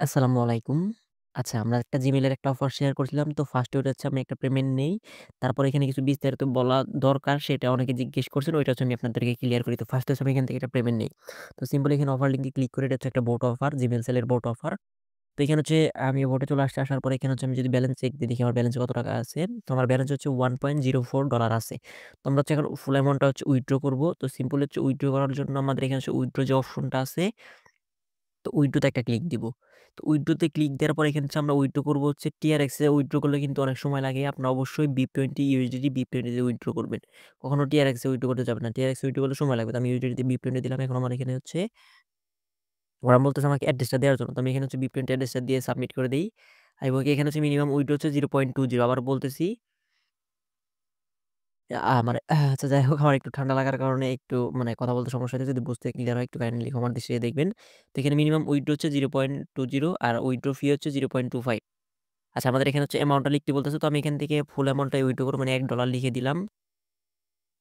আসসালামু আলাইকুম। আচ্ছা, আমরা একটা Gmail এর একটা অফার শেয়ার করছিলাম। তো ফার্স্ট এ ওটা হচ্ছে আমি একটা পেমেন্ট নেই। তারপর এখানে কিছু বিস্তারিত বলা দরকার সেটা অনেকে জিজ্ঞেস করছেন। ওইটা হচ্ছে আমি আপনাদেরকে ক্লিয়ার করি। তো ফার্স্ট এ হচ্ছে আমি এখান থেকে একটা পেমেন্ট নেই। তো সিম্পল এখানে অফার লিঙ্কে ক্লিক করে এটা হচ্ছে একটা বোট অফার, Gmail সেল এর বোট অফার। তো এখানে হচ্ছে আমি বোটে চলে আসছি। আসার পরে এখানে হচ্ছে আমি যদি ব্যালেন্স চেক দিয়ে দেখি আমার ব্যালেন্সে কত টাকা আছে। তো আমার ব্যালেন্স হচ্ছে $1.04 আছে। তো আমরা হচ্ছে এখন ফুল অ্যামাউন্টটা হচ্ছে উইথড্র করব। তো সিম্পল হচ্ছে উইথড্র করার জন্য আমাদের এখানে হচ্ছে উইথড্র যে অপশনটা আছে, তো উইথড্রো তে একটা ক্লিক দিব। তো উইথড্রো তে ক্লিক দেওয়ার পরে এখানে হচ্ছে আমরা উইথড্রো করব হচ্ছে TRX এ উইথড্রো করলে কিন্তু অনেক সময় লাগে। আপনারা অবশ্যই BIP20 USDT BIP20 দিয়ে উইথড্রো করবেন। কখনো TRX এ উইথড্রো করতে যাবেন না। TRX এ উইথড্রো করলে সময় লাগবে। তো আমি USDT BIP20 দিলাম। এখন আমার এখানে হচ্ছে ওরা বলতেছে আমাকে অ্যাড্রেসটা দেওয়ার জন্য। তো আমি এখানে হচ্ছে BIP20 অ্যাড্রেসটা দিয়ে সাবমিট করে দেই। এবং এখানে হচ্ছে মিনিমাম উইথড্রো হচ্ছে 0.20 আবার বলতেছি আমার আচ্ছা যাই হোক আমার একটু ঠান্ডা লাগার কারণে একটু মানে কথা বলতে সমস্যা হচ্ছে। যদি বুঝতে ক্লিয়ার হয় একটু কাইন্ডলি ক্ষমার দৃষ্টিতে দেখবেন। তো এখানে মিনিমাম উইথড্রো হচ্ছে 0.20 আর উইথড্রো ফি হচ্ছে 0.25। আচ্ছা আমাদের এখানে হচ্ছে অ্যামাউন্টটা লিখতে বলতেছে। তো আমি এখান থেকে ফুল অ্যামাউন্টটাই উইথড্র করব মানে $1 লিখে দিলাম।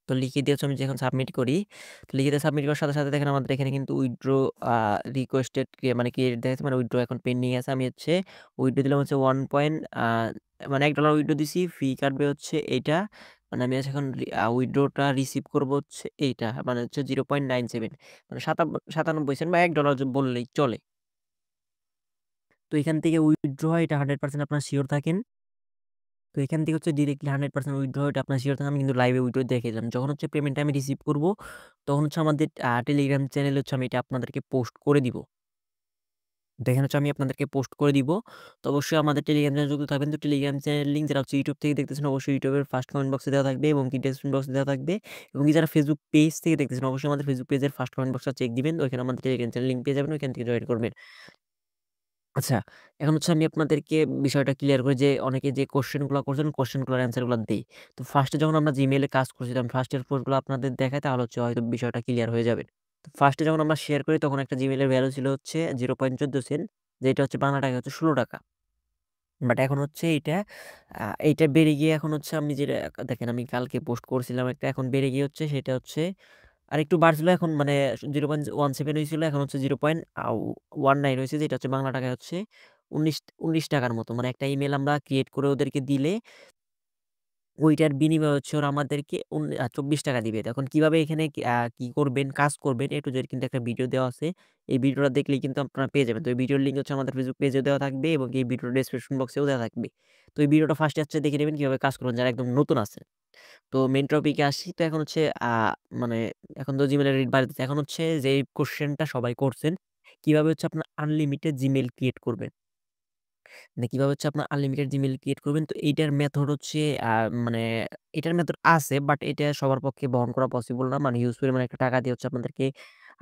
তো লিখে দিয়ে হচ্ছে আমি যখন সাবমিট করি, তো লিখে দিয়ে সাবমিট করার সাথে, সাথে দেখেন আমাদের এখানে কিন্তু উইথড্র আ রিকোয়েস্টেড মানে ক্রিয়েটেড দেখাচ্ছে মানে উইথড্র এখন পেন্ডিং আছে। আমি হচ্ছে উইথড্র দিলাম হচ্ছে 1 পয়েন্ট মানে $1 উইথড্র দিছি। ফি কাটবে হচ্ছে এইটা। মানে আমি হচ্ছে এখন উইথড্রটা রিসিভ করব হচ্ছে এইটা। মানে হচ্ছে 0.97 মানে 97 সেন্ট বা $1 বললেই চলে। তো এখান থেকে উইথড্র হয় এটা 100% আপনারা সিওর থাকেন। তো এখান থেকে হচ্ছে ডিরেক্টলি 100% উইথড্র এটা আপনার সিওর থাকেন। আমি কিন্তু লাইভে উইথড্র দেখিয়েছিলাম। যখন হচ্ছে পেমেন্টটা আমি রিসিভ করব, তখন হচ্ছে আমাদের টেলিগ্রাম চ্যানেলে হচ্ছে আমি এটা আপনাদেরকে পোস্ট করে দিব। তো এখানে হচ্ছে আমি আপনাদেরকে পোস্ট করে দিব। তো অবশ্যই আমাদের টেলিগ্রাম চ্যানেলে যুক্ত থাকবেন। তো টেলিগ্রাম চ্যানেলের লিঙ্ক যারা হচ্ছে YouTube থেকে দেখতেছেন অবশ্যই YouTube এর ফার্স্ট কমেন্ট বক্সে দেওয়া থাকবে এবং কি ডেসক্রিপশন বক্সে দেওয়া থাকবে। এবং কি যারা Facebook পেজ থেকে দেখতেছেন অবশ্যই আমাদের Facebook পেজের ফার্স্ট কমেন্ট বক্সটা চেক দিবেন। ওইখানে আমাদের টেলিগ্রাম চ্যানেল লিঙ্ক পেয়ে যাবেন। ওইখান থেকে জয়েন করবেন। আচ্ছা, এখন হচ্ছে আমি আপনাদেরকে বিষয়টা ক্লিয়ার করি যে অনেকে যে কোয়েশ্চেন গুলা করছেন, কোয়েশ্চেন গুলার অ্যান্সার গুলা দেই। তো ফার্স্ট এ যখন আমরা Gmail এ কাজ করছিলাম, ফার্স্ট এর পোস্ট গুলো আপনাদের দেখাই তাহলে হচ্ছে হয়তো বিষয়টা ক্লিয়ার হয়ে যাবে। তো ফার্স্ট এ যখন আমরা শেয়ার করি তখন একটা Gmail এর ভ্যালু ছিল হচ্ছে 0.14 সেন্ট যেটা হচ্ছে বাংলা টাকায় হচ্ছে ৳16। বাট এখন হচ্ছে এইটা বেড়ে গিয়ে এখন হচ্ছে আমি যেটা দেখেন আমি কালকে পোস্ট করছিলাম একটা এখন বেড়ে গিয়ে হচ্ছে সেটা হচ্ছে আরেকটু বাড়ছিল এখন মানে 0.17 হইছিল এখন হচ্ছে 0.19 হইছে যেটা হচ্ছে বাংলা টাকায় হচ্ছে ১৯ টাকার মতো। মানে একটা ইমেইল আমরা ক্রিয়েট করে ওদেরকে দিলে ওইটার বিনিময়ে হচ্ছে ওরা আমাদেরকে ৳24 দিবে। এখন কিভাবে এখানে কি করবেন, কাজ করবেন A to Z কিন্তু একটা ভিডিও দেওয়া আছে। এই ভিডিওটা দেখলেই কিন্তু আপনারা পেয়ে যাবেন। তো এই ভিডিওর লিঙ্ক হচ্ছে আমাদের Facebook পেজেও দেওয়া থাকবে এবং এই ভিডিওর ডেসক্রিপশন বক্সেও দেওয়া থাকবে। তো এই ভিডিওটা ফার্স্ট এ হচ্ছে দেখে নিবেন কিভাবে কাজ করবেন যারা একদম নতুন আছেন। তো মেইন টপিকে আসি। তো এখন হচ্ছে মানে এখন তো Gmail এর রেট বাড়তেছে। এখন হচ্ছে যেই কোয়েশ্চেনটা সবাই করছেন, কিভাবে হচ্ছে আপনার আনলিমিটেড Gmail ক্রিয়েট করবেন? মানে কিভাবে হচ্ছে আপনার আনলিমিটেড Gmail ক্রিয়েট করবেন? তো এইটার মেথড হচ্ছে মানে এটার মেথড আছে বাট এটা সবার পক্ষে বহন করা পসিবল না। মানে হিউজ পরিমাণে একটা টাকা দিয়ে হচ্ছে আপনাদেরকে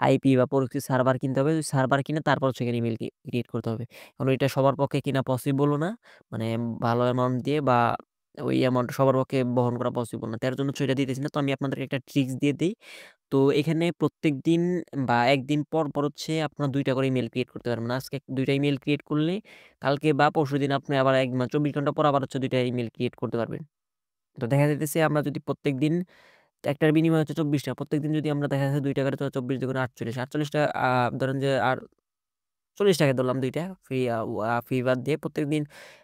আইপি বা প্রক্সি সার্ভার কিনতে হবে। ওই সার্ভার কিনে তারপর হচ্ছে এখানে ইমেইল ক্রিয়েট করতে হবে। এখন এটা সবার পক্ষে কিনা পসিবলও না। মানে ভালো অ্যামাউন্ট দিয়ে বা ওই অ্যামাউন্ট সবার পক্ষে বহন করা পসিবল না। তার জন্য হচ্ছে এটা দিতেছি না। তো আমি আপনাদেরকে একটা ট্রিকস দিয়ে দেই। তো এখানে প্রত্যেকদিন বা ১ দিন পর, পর হচ্ছে আপনার ২ টা করে ইমেইল ক্রিয়েট করতে পারবেন। আজকে ২ টা ইমেইল ক্রিয়েট করলে কালকে বা পরশুদিন আপনি আবার ২৪ ঘন্টা পর আবার হচ্ছে ২ টা ইমেইল ক্রিয়েট করতে পারবেন। তো দেখা যাইতেছে আমরা যদি প্রত্যেকদিন একটার বিনিময় হচ্ছে ৳২৪ প্রত্যেকদিন যদি আমরা দেখা যাচ্ছে ২ টাকার তো ২৪ দুগুণে ৪৮ ৪৮ টা ধরেন যে আর ৳৪০ ধরলাম ২ টা ফ্রি ফি বাদ দিয়ে প্রত্যেকদিন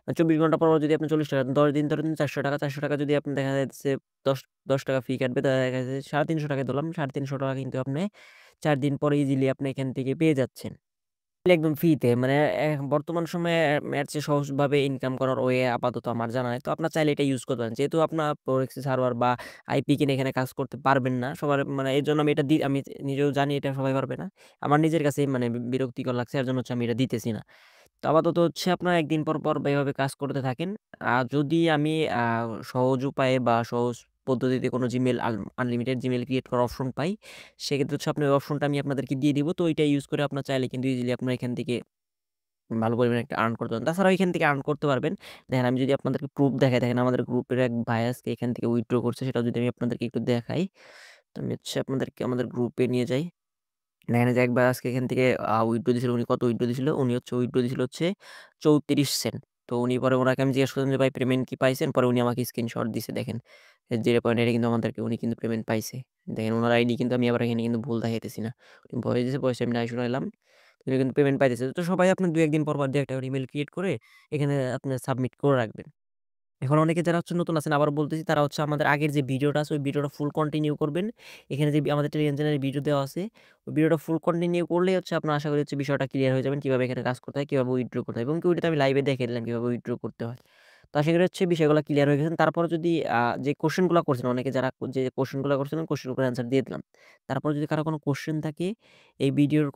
২৪ ঘন্টা পর, পর যদি আপনি ৳৪০ ১০ দিন ধরেন ৳৪০০ ৳৪০০ যদি আপনি দেখা যাচ্ছে দশ ৳১০ ফি কাটবে তাহলে দেখা যাচ্ছে ৳৩৫০ ধরলাম ৳৩৫০ কিন্তু আপনি ৪ দিন পরে ইজিলি আপনি এখান থেকে পেয়ে যাচ্ছেন। একদম ফ্রিতে মানে বর্তমান সময়ে এর চেয়ে সহজভাবে ইনকাম করার ওয়ে আপাতত আমার জানা নাই। তো আপনার চাইলে এটা ইউজ করতে পারেন। যেহেতু আপনার প্রক্সি সার্ভার বা আইপি কিনে এখানে কাজ করতে পারবেন না। সবার মানে এজন্য আমি এটা আমি নিজেও জানি এটা সবাই পারবে না। আমার নিজের কাছেই মানে বিরক্তিকর লাগছে। এর জন্য হচ্ছে আমি এটা দিতেছি না। তো আপাতত হচ্ছে আপনার একদিন পর, পর এভাবে কাজ করতে থাকেন। যদি আমি আ সহজ উপায়ে বা সহজ পদ্ধতিতে কোনো Gmail আনলিমিটেড Gmail ক্রিয়েট করার অপশন পাই, সেক্ষেত্রে হচ্ছে আপনার ওই অপশনটা আমি আপনাদেরকে দিয়ে দিব। তো ওইটা ইউজ করে আপনার চাইলে কিন্তু ইজিলি আপনার এখান থেকে ভালো পরিমাণে একটা আর্ন করতে পারবেন। তাছাড়াও এখান থেকে আর্ন করতে পারবেন। দেখেন আমি যদি আপনাদেরকে প্রুফ দেখাই, দেখেন আমাদের গ্রুপের এক ভাই আজকে এখান থেকে উইথড্র করছে সেটাও যদি আমি আপনাদেরকে একটু দেখাই। তো আমি হচ্ছে আপনাদেরকে আমাদের গ্রুপে নিয়ে যাই। দেখেন এই যে একবার আজকে এখান থেকে উইথড্র দিছিল। উনি কত উইথড্র দিছিল? উনি হচ্ছে উইথড্র দিছিল হচ্ছে ৩৪ সেন্ট। তো উনি পরে উনাকে আমি জিজ্ঞেস করলাম যে, "ভাই পেমেন্ট কি পাইছেন?" পরে উনি আমাকে স্ক্রিনশট দিছে দেখেন। 0.8 কিন্তু আমাদেরকে উনি কিন্তু পেমেন্ট পাইছে। দেখেন উনার আইডি কিন্তু আমি আবার এখানে কিন্তু ভুল দেখাইতেছি না। উনি ভয়েস দিছে, ভয়েসে আমি নাই শুনাইলাম। এটা কিন্তু পেমেন্ট পাইতেছে। তো সবাই আপনার ২-১ দিন পর ২ একটা করে ইমেইল ক্রিয়েট করে এখানে আপনার সাবমিট করে রাখবেন। এখন অনেকে যারা হচ্ছে নতুন আছেন আবারও বলতেছি তারা হচ্ছে আমাদের আগের যে ভিডিওটা আছে ওই ভিডিওটা ফুল কন্টিনিউ করবেন। এখানে যে আমাদের টেলিগ্রাম চ্যানেলে ভিডিও দেওয়া আছে, ওই ভিডিওটা ফুল কন্টিনিউ করলেই হচ্ছে আপনার আশা করি হচ্ছে বিষয়টা ক্লিয়ার হয়ে যাবেন। কিভাবে এখানে কাজ করতে হয়, কিভাবে উইথড্র করতে হয় এবং কি ওইটাতে আমি লাইভে দেখিয়ে দিলাম কিভাবে উইথড্র করতে হয়। তো আশা করি হচ্ছে বিষয়গুলো ক্লিয়ার হয়ে গেছেন। তারপরে যদি যে কোয়েশ্চেন গুলা করছেন অনেকে যারা যে কোয়েশ্চেন গুলা করছেন কোয়েশ্চেন গুলোর অ্যান্সার দিয়ে দিলাম। তারপরে যদি কারো কোনো কোয়েশ্চেন থাকে এই ভিডিওর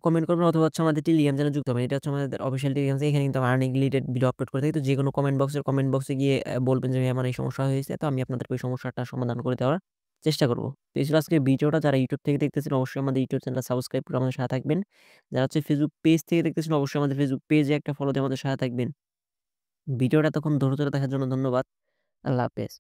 কমেন্ট করবেন অথবা হচ্ছে আমাদের টেলিগ্রাম চ্যানেলে যুক্ত হবেন। এটা হচ্ছে আমাদের অফিসিয়াল টেলিগ্রাম চ্যানেল। এখানে কিন্তু আমরা আর্নিং রিলেটেড ভিডিও আপলোড করে থাকি। তো যেকোনো কমেন্ট বক্সে গিয়ে বলবেন যে, "ভাই আমার এই সমস্যা হয়েছে।" তো আমি আপনাদেরকে ওই সমস্যাটা সমাধান করে দেওয়ার চেষ্টা করব। তো এই ছিল আজকের ভিডিওটা। যারা YouTube থেকে দেখতেছেন অবশ্যই আমাদের YouTube চ্যানেলটা সাবস্ক্রাইব করে আমাদের সাথে থাকবেন। যারা হচ্ছে Facebook পেজ থেকে দেখতেছেন অবশ্যই আমাদের Facebook পেজে একটা ফলো দিয়ে আমাদের সাথে থাকবেন। ভিডিওটা এতক্ষণ ধৈর্য ধরে দেখার জন্য ধন্যবাদ। আল্লাহ হাফেজ।